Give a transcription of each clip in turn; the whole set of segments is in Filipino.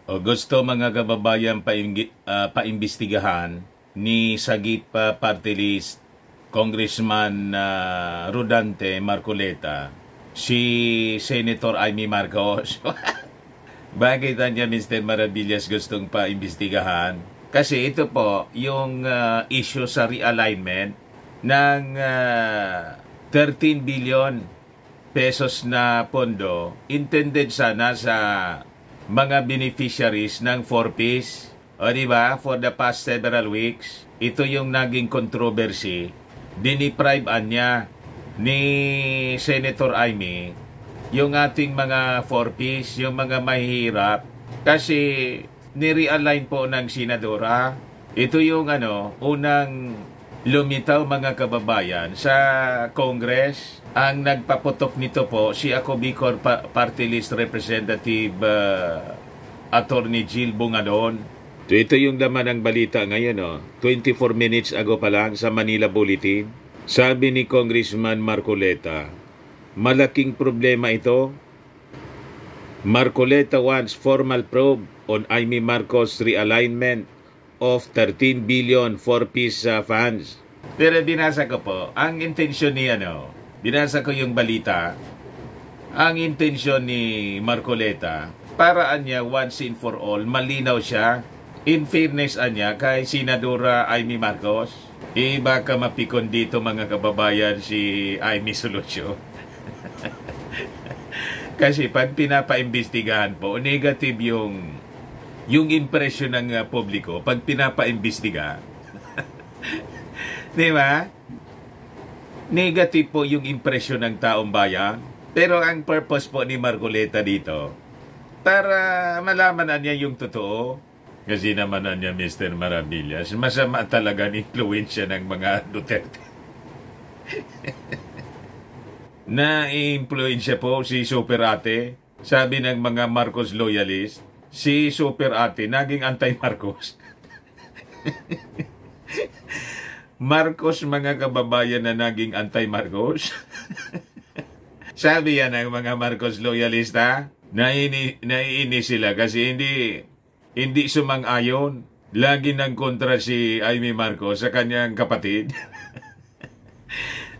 O gusto mga kababayan paimbestigahan ni Sagip Party List Congressman Rodante Marcoleta si Senator Amy Marcos. Bakit niya Mr. Maravillas gustong paimbestigahan? Kasi ito po yung issue sa realignment ng 13 billion pesos na pondo intended sana sa mga beneficiaries ng 4Ps. O diba, for the past several weeks, ito yung naging controversy. Diniprivean niya ni Senator Amy yung ating mga 4Ps, yung mga mahihirap. Kasi nirealign po ng senadora. Ito yung unang lumitaw mga kababayan sa Congress. Ang nagpaputok nito po si ako Bicol Party List Representative Attorney Jill Bungadon. So ito yung laman ng balita ngayon 24 minutes ago pa lang sa Manila Bulletin. Sabi ni Congressman Marcoleta, malaking problema ito. Marcoleta wants formal probe on Amy Marcos realignment of 13 billion for peace funds. Pero binasa ko po, ang intensyon ni binasa ko yung balita, ang intensyon ni Marcoleta, paraan niya once and for all, malinaw siya. In fairness niya kay Senadora Amy Marcos, baka mapikon dito mga kababayan si Amy Solucio. Kasi pag pinapaimbestigahan po, negative yung impression ng publiko pag pinapaimbestiga. Di ba? Negative po yung impression ng taong bayan. Pero ang purpose po ni Marcoleta dito, para malaman niya yung totoo. Kasi naman niya Mr. Maravillas, masama talaga ang influensya ng mga Duterte. Na-influensya po si Super Ate. Sabi ng mga Marcos loyalist, si Super Ate naging anti-Marcos. Marcos mga kababayan na naging anti-Marcos. Sabi yan ng mga Marcos loyalista, naiinis sila kasi hindi sumang-ayon. Lagi ng kontra si Amy Marcos sa kanyang kapatid.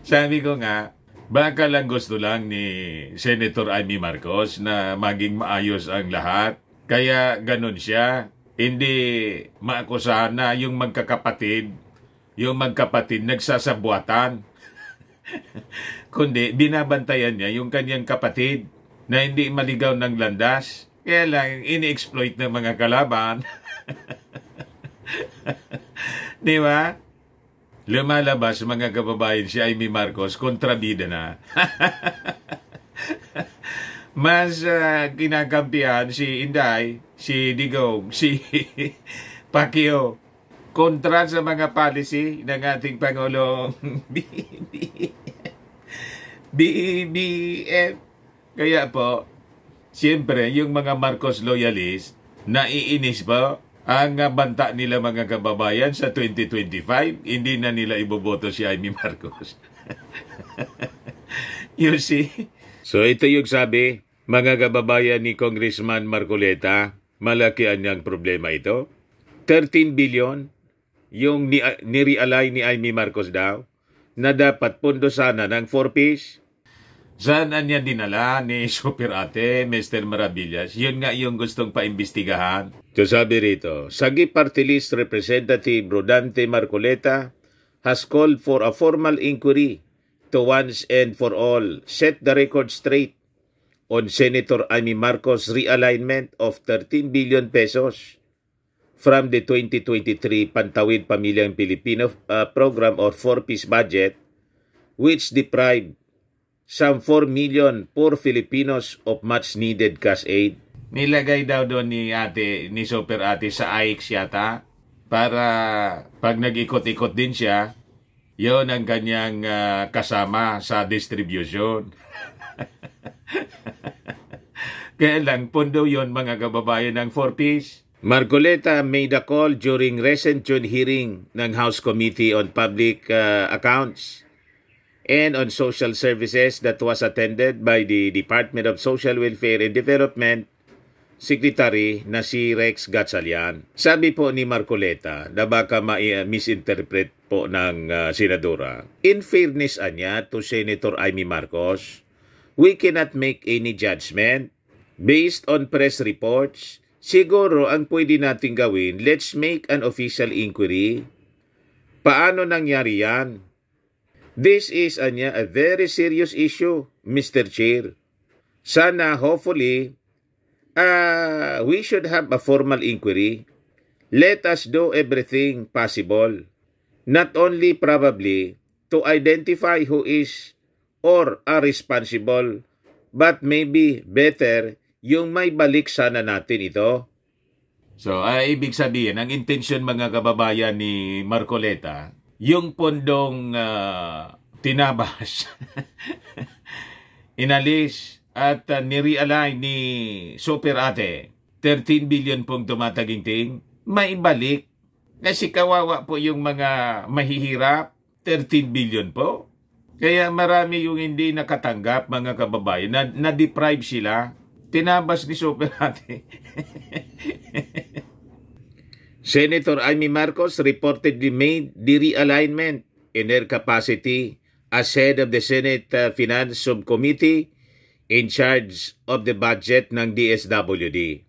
Sabi ko nga, baka lang gusto lang ni Senator Amy Marcos na maging maayos ang lahat. Kaya ganun siya. Hindi maakusahan na yung magkakapatid nagsasabuatan. Kundi binabantayan niya yung kanyang kapatid na hindi maligaw ng landas. Kaya lang ini-exploit ng mga kalaban. Di ba? Lumalabas mga kababayan si Amy Marcos kontrabida na. Mas kinakampihan si Inday, si Digong, si Pacquiao kontra sa mga policy ng ating Pangulong BBM. Kaya po, siyempre, yung mga Marcos loyalist, naiinis ba ang banta nila mga kababayan sa 2025? Hindi na nila iboboto si Amy Marcos. You see? So ito yung sabi, mga kababayan ni Congressman Marcoleta, malaki ang problema ito. 13 billion, yung ni-realign ni Amy Marcos daw, na dapat pondo sana ng 4Ps. Saan niya dinala ni Super Ate, Mr. Maravillas? Yun nga yung gustong paimbestigahan. So sabi rito, Sagip Party List Representative Rodante Marcoleta has called for a formal inquiry to once and for all set the record straight on Senator Amy Marcos' realignment of 13 billion pesos from the 2023 Pantawid Pamilyang Pilipino program or 4Ps budget, which deprived some 4 million poor Filipinos of much-needed cash aid. Nilagay daw doon ni Super Ate sa AIX yata para pag nag-ikot-ikot din siya, yon ang kanyang kasama sa distribution. Kaya lang, pondo yon mga kababayan ng 4Ps. Marcoleta made a call during recent June hearing ng House Committee on Public Accounts and on Social Services that was attended by the Department of Social Welfare and Development Secretary na si Rex Gatchalian. Sabi po ni Marcoleta na baka misinterpret po ng senadora. In fairness anya to Senator Amy Marcos, we cannot make any judgment based on press reports. Siguro ang pwede natin gawin, let's make an official inquiry. Paano nangyari yan? This is a very serious issue, Mr. Chair. Sana, hopefully, we should have a formal inquiry. Let us do everything possible. Not only probably to identify who is or are responsible, but maybe better, yung may balik sana natin ito. So, ibig sabihin, ang intensyon mga kababayan ni Marcoleta, yung pondong tinabas, inalis at nirealign ni Super Ate, 13 billion pong tumataginting, maibalik. Kasi kawawa po yung mga mahihirap, 13 billion po. Kaya marami yung hindi nakatanggap mga kababayan, na-deprive sila. Tinabas ni Super Ate. Senator Amy Marcos reportedly made the realignment in her capacity as head of the Senate Finance Subcommittee in charge of the budget ng DSWD.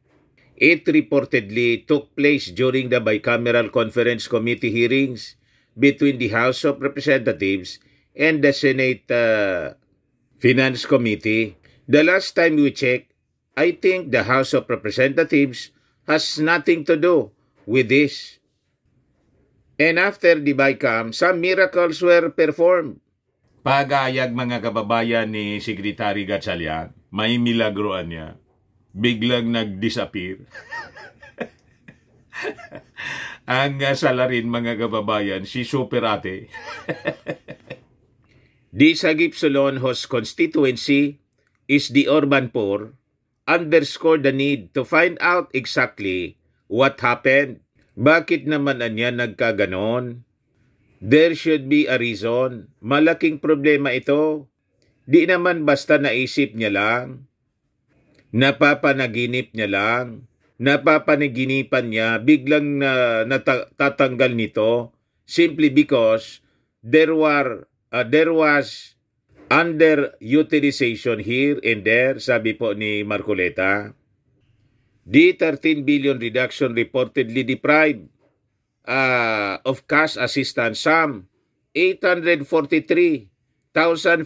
It reportedly took place during the bicameral conference committee hearings between the House of Representatives and the Senate Finance Committee. The last time we checked, I think the House of Representatives has nothing to do with this. And after the BICAM, some miracles were performed. Pagayag mga kababayan ni Secretary Gatchalian, may milagroan niya. Biglang nag-disappear. Ang salarin mga kababayan, si Super Ate. The Sagip-Solonhos constituency is the urban poor, underscore the need to find out exactly what happened. Bakit naman anya nagkaganon? There should be a reason. Malaking problema ito. Di naman basta naisip niya lang. Napapanaginip niya lang. Napapanaginipan niya, biglang natatanggal nito simply because there was underutilization here and there, sabi po ni Marcoleta. The 13 billion reduction reportedly deprived of cash assistance some 843,000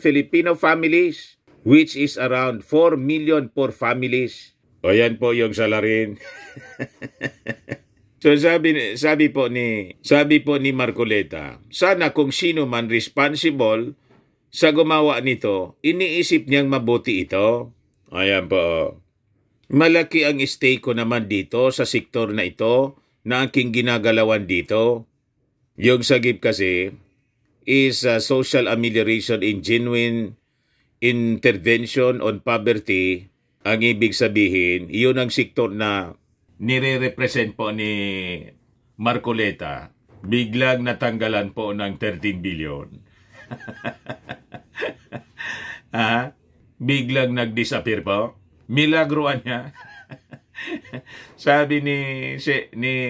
Filipino families, which is around 4 million poor families. O yan po yung salarin. So sabi po ni Marcoleta, sana kung sino man responsible sa gumawa nito, iniisip niyang mabuti ito. Ayan po. Malaki ang stake ko naman dito sa sektor na ito na aking ginagalawan dito. Yung sagip kasi is social amelioration in genuine intervention on poverty. Ang ibig sabihin, iyon ang sektor na nire-represent po ni Marcoleta. Biglang natanggalan po ng 13 billion. Biglang nag-disappear po. Milagroan niya. Sabi ni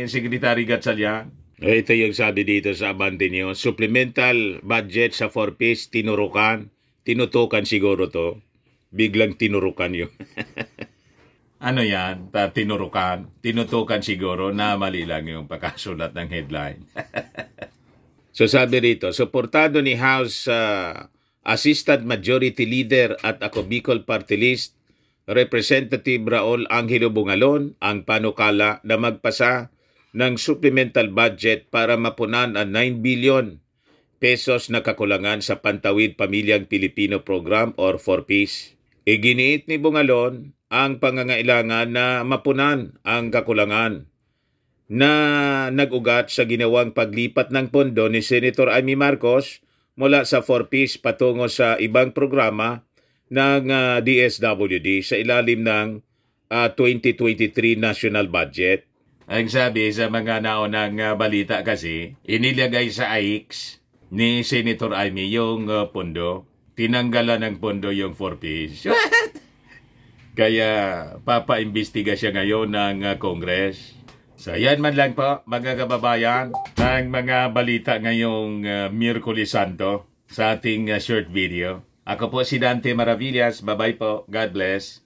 Secretary Gatchalian. Ito yung sabi dito sa Abante News. Supplemental budget sa 4-piece, tinutukan siguro to. Biglang tinurukan yun. Ano yan? Tinutukan siguro na mali lang yung pagkasulat ng headline. So sabi rito, suportado ni House Assistant Majority Leader at ako Bicol Party List, Representative Raul Angelo Bungalon, ang panukala na magpasa ng supplemental budget para mapunan ang 9 billion pesos na kakulangan sa Pantawid Pamilyang Pilipino Program or 4-piece. Iginiit ni Bungalon ang pangangailangan na mapunan ang kakulangan na nag-ugat sa ginawang paglipat ng pondo ni Senator Amy Marcos mula sa 4-piece patungo sa ibang programa ng DSWD sa ilalim ng 2023 National Budget. Ang sabi sa mga naunang balita kasi, inilagay sa AIX ni Senator Amy yung pondo. Tinanggalan ng pondo yung 4-piece. Kaya papaimbestiga siya ngayon ng Congress. So yan man lang po mga kababayan ng mga balita ngayong Miyerkules Santo sa ating short video. Ako po si Dante Maravillas. Bye-bye po. God bless.